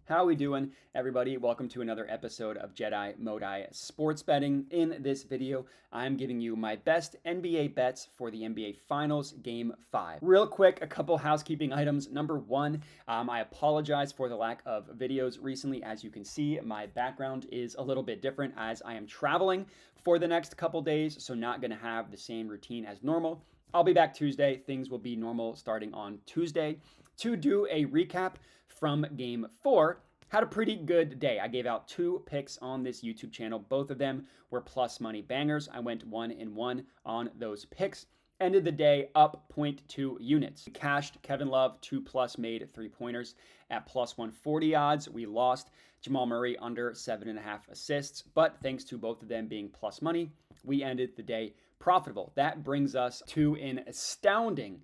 How we doing, everybody? Welcome to another episode of Jedi Modi Sports Betting. In this video, I'm giving you my best NBA bets for the NBA Finals Game 5. Real quick, a couple housekeeping items. Number one, I apologize for the lack of videos recently. As you can see, my background is a little bit different as I am traveling for the next couple days, so not going to have the same routine as normal. I'll be back Tuesday. Things will be normal starting on Tuesday. To do a recap from Game 4, had a pretty good day. I gave out 2 picks on this YouTube channel. Both of them were plus money bangers. I went 1-1 on those picks. Ended the day up 0.2 units. Cashed Kevin Love 2+ made 3-pointers at plus 140 odds. We lost Jamal Murray under 7.5 assists, but thanks to both of them being plus money, we ended the day profitable. That brings us to an astounding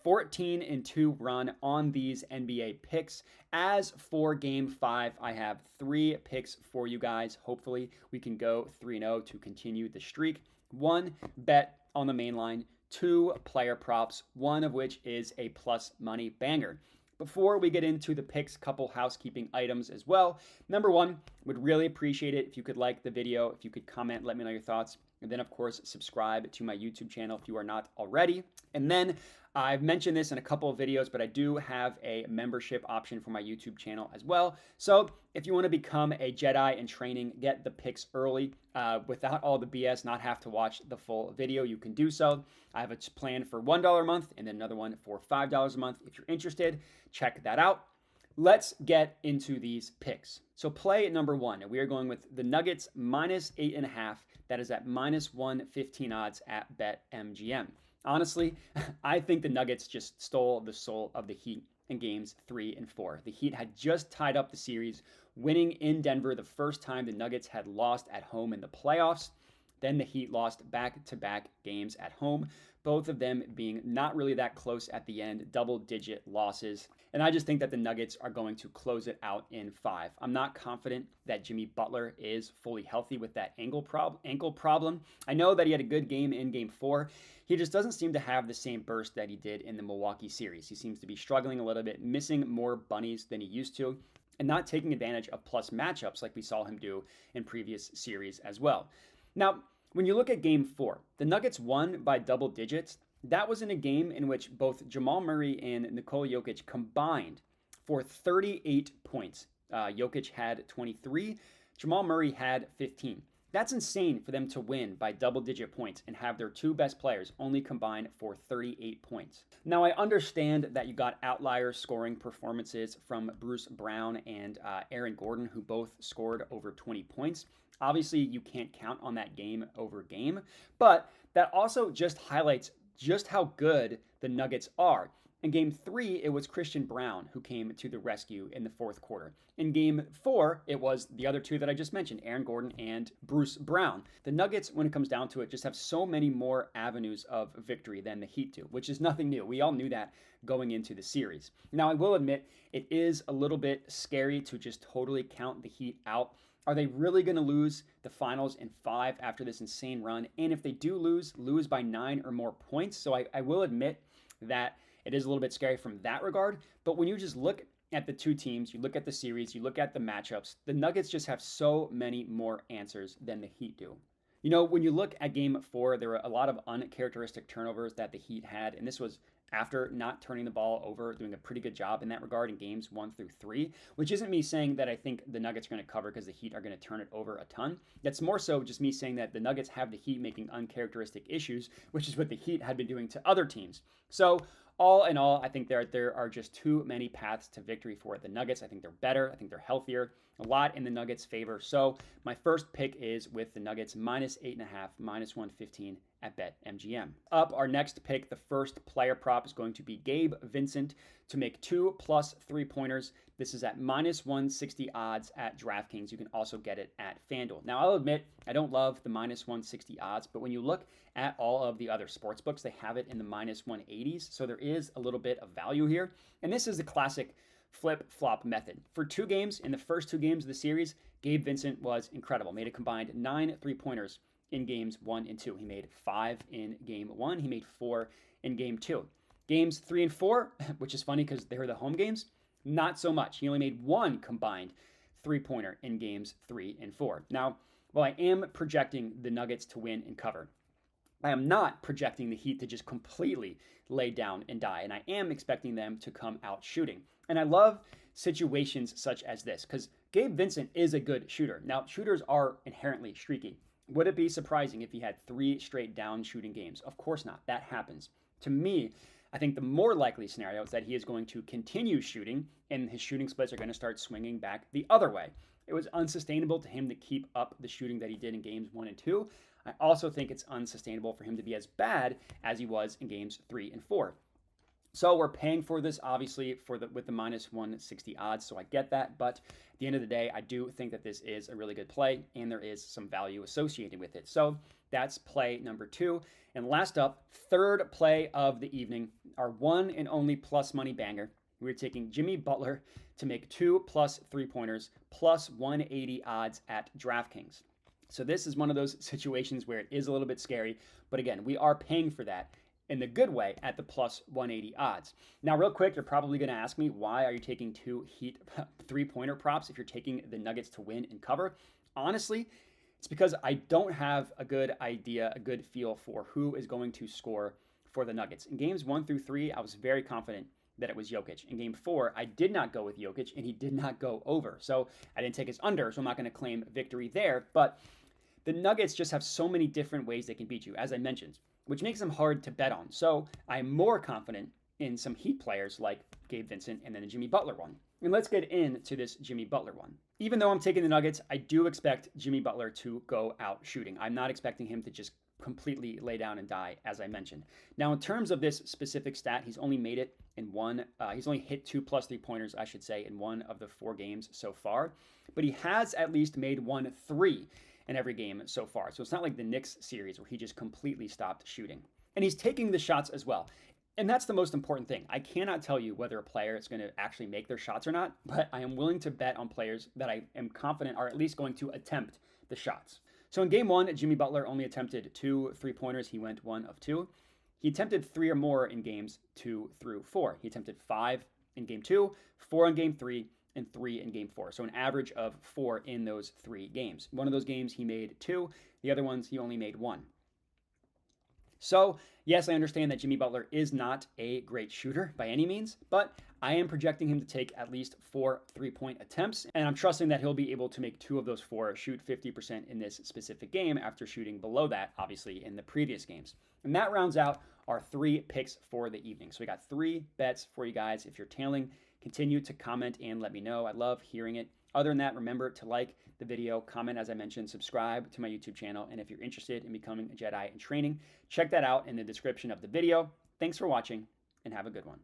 14-2 run on these NBA picks. As for Game 5, I have 3 picks for you guys. Hopefully, we can go 3-0 to continue the streak. 1 bet on the main line, 2 player props, one of which is a plus money banger. Before we get into the picks, couple housekeeping items as well. Number 1, would really appreciate it if you could like the video, if you could comment, let me know your thoughts. And then, of course, subscribe to my YouTube channel if you are not already. And then I've mentioned this in a couple of videos, but I do have a membership option for my YouTube channel as well. So if you want to become a Jedi in training, get the picks early without all the BS, not have to watch the full video, you can do so. I have a plan for $1 a month and then another one for $5 a month. If you're interested, check that out. Let's get into these picks. So play number 1, and we are going with the Nuggets minus 8.5. That is at minus 115 odds at BetMGM. Honestly, I think the Nuggets just stole the soul of the Heat in games 3 and 4. The Heat had just tied up the series, winning in Denver the first time the Nuggets had lost at home in the playoffs. Then the Heat lost back-to-back games at home, both of them being not really that close at the end, double-digit losses. And I just think that the Nuggets are going to close it out in 5. I'm not confident that Jimmy Butler is fully healthy with that ankle problem. I know that he had a good game in Game 4. He just doesn't seem to have the same burst that he did in the Milwaukee series. He seems to be struggling a little bit, missing more bunnies than he used to, and not taking advantage of plus matchups like we saw him do in previous series as well. Now, when you look at Game 4, the Nuggets won by double digits. That was in a game in which both Jamal Murray and Nikola Jokic combined for 38 points. Jokic had 23, Jamal Murray had 15. That's insane for them to win by double-digit points and have their 2 best players only combine for 38 points. Now, I understand that you got outlier scoring performances from Bruce Brown and Aaron Gordon, who both scored over 20 points. Obviously, you can't count on that game over game, but that also just highlights just how good the Nuggets are. In Game 3, it was Christian Brown who came to the rescue in the 4th quarter. In Game 4, it was the other 2 that I just mentioned, Aaron Gordon and Bruce Brown. The Nuggets, when it comes down to it, just have so many more avenues of victory than the Heat do, which is nothing new. We all knew that going into the series. Now, I will admit, it is a little bit scary to just totally count the Heat out. Are they really going to lose the finals in 5 after this insane run? And if they do lose by 9 or more points. So I will admit that it is a little bit scary from that regard. But when you just look at the 2 teams, you look at the series, you look at the matchups, the Nuggets just have so many more answers than the Heat do. You know, when you look at Game 4, there were a lot of uncharacteristic turnovers that the Heat had, and this was after not turning the ball over, doing a pretty good job in that regard in games 1 through 3, which isn't me saying that I think the Nuggets are going to cover because the Heat are going to turn it over a ton. That's more so just me saying that the Nuggets have the Heat making uncharacteristic issues, which is what the Heat had been doing to other teams. So all in all, I think there are just too many paths to victory for the Nuggets. I think they're better. I think they're healthier. A lot in the Nuggets' favor. So my first pick is with the Nuggets minus 8.5, minus 115 at BetMGM. Up, our next pick, the first player prop is going to be Gabe Vincent to make 2+ 3-pointers. This is at minus 160 odds at DraftKings. You can also get it at FanDuel. Now, I'll admit, I don't love the minus 160 odds, but when you look at all of the other sports books, they have it in the minus 180s. So there is a little bit of value here. And this is the classic flip-flop method. For 2 games, in the first 2 games of the series, Gabe Vincent was incredible. Made a combined 9 3-pointers in games 1 and 2. He made 5 in game 1. He made 4 in game 2. Games 3 and 4, which is funny because they were the home games, Not so much. He only made one combined three-pointer in games 3 and 4. Now, while I am projecting the Nuggets to win and cover, I am not projecting the Heat to just completely lay down and die, and I am expecting them to come out shooting. And I love situations such as this because Gabe Vincent is a good shooter. Now, shooters are inherently streaky. Would it be surprising if he had 3 straight down shooting games? Of course not. That happens. To me, I think the more likely scenario is that he is going to continue shooting and his shooting splits are going to start swinging back the other way. It was unsustainable to him to keep up the shooting that he did in games 1 and 2. I also think it's unsustainable for him to be as bad as he was in games 3 and 4. So we're paying for this, obviously, with the minus 160 odds, so I get that. But at the end of the day, I do think that this is a really good play, and there is some value associated with it. So that's play number 2. And last up, third play of the evening, our one and only plus money banger. We're taking Jimmy Butler to make 2 plus 3-pointers, plus 180 odds at DraftKings. So this is one of those situations where it is a little bit scary, but again, we are paying for that in the good way at the plus 180 odds. Now, real quick, you're probably going to ask me, why are you taking 2 Heat 3-pointer props if you're taking the Nuggets to win and cover? Honestly, it's because I don't have a good idea, a good feel for who is going to score for the Nuggets. In games 1 through 3, I was very confident that it was Jokic. In game 4, I did not go with Jokic, and he did not go over. So I didn't take his under, so I'm not going to claim victory there. But the Nuggets just have so many different ways they can beat you, as I mentioned, which makes them hard to bet on. So I'm more confident in some Heat players like Gabe Vincent and then the Jimmy Butler one. And let's get into this Jimmy Butler one. Even though I'm taking the Nuggets, I do expect Jimmy Butler to go out shooting. I'm not expecting him to just completely lay down and die, as I mentioned. Now, in terms of this specific stat, he's only made it in one. He's only hit 2 plus 3-pointers, I should say, in 1 of the 4 games so far. But he has at least made 1 3 in every game so far. So it's not like the Knicks series where he just completely stopped shooting. And he's taking the shots as well. And that's the most important thing. I cannot tell you whether a player is going to actually make their shots or not, but I am willing to bet on players that I am confident are at least going to attempt the shots. So in game 1, Jimmy Butler only attempted 2 3-pointers. He went 1 of 2. He attempted 3 or more in games 2 through 4. He attempted 5 in game 2, 4 in game 3, and 3 in game 4. So an average of 4 in those 3 games. One of those games he made 2. The other ones he only made 1. So, yes, I understand that Jimmy Butler is not a great shooter by any means, but I am projecting him to take at least 4 3-point attempts, and I'm trusting that he'll be able to make 2 of those 4, shoot 50% in this specific game after shooting below that, obviously, in the previous games. And that rounds out our 3 picks for the evening. So we got 3 bets for you guys. If you're tailing, continue to comment and let me know. I love hearing it. Other than that, remember to like the video, comment, as I mentioned, subscribe to my YouTube channel, and if you're interested in becoming a Jedi in training, check that out in the description of the video. Thanks for watching, and have a good one.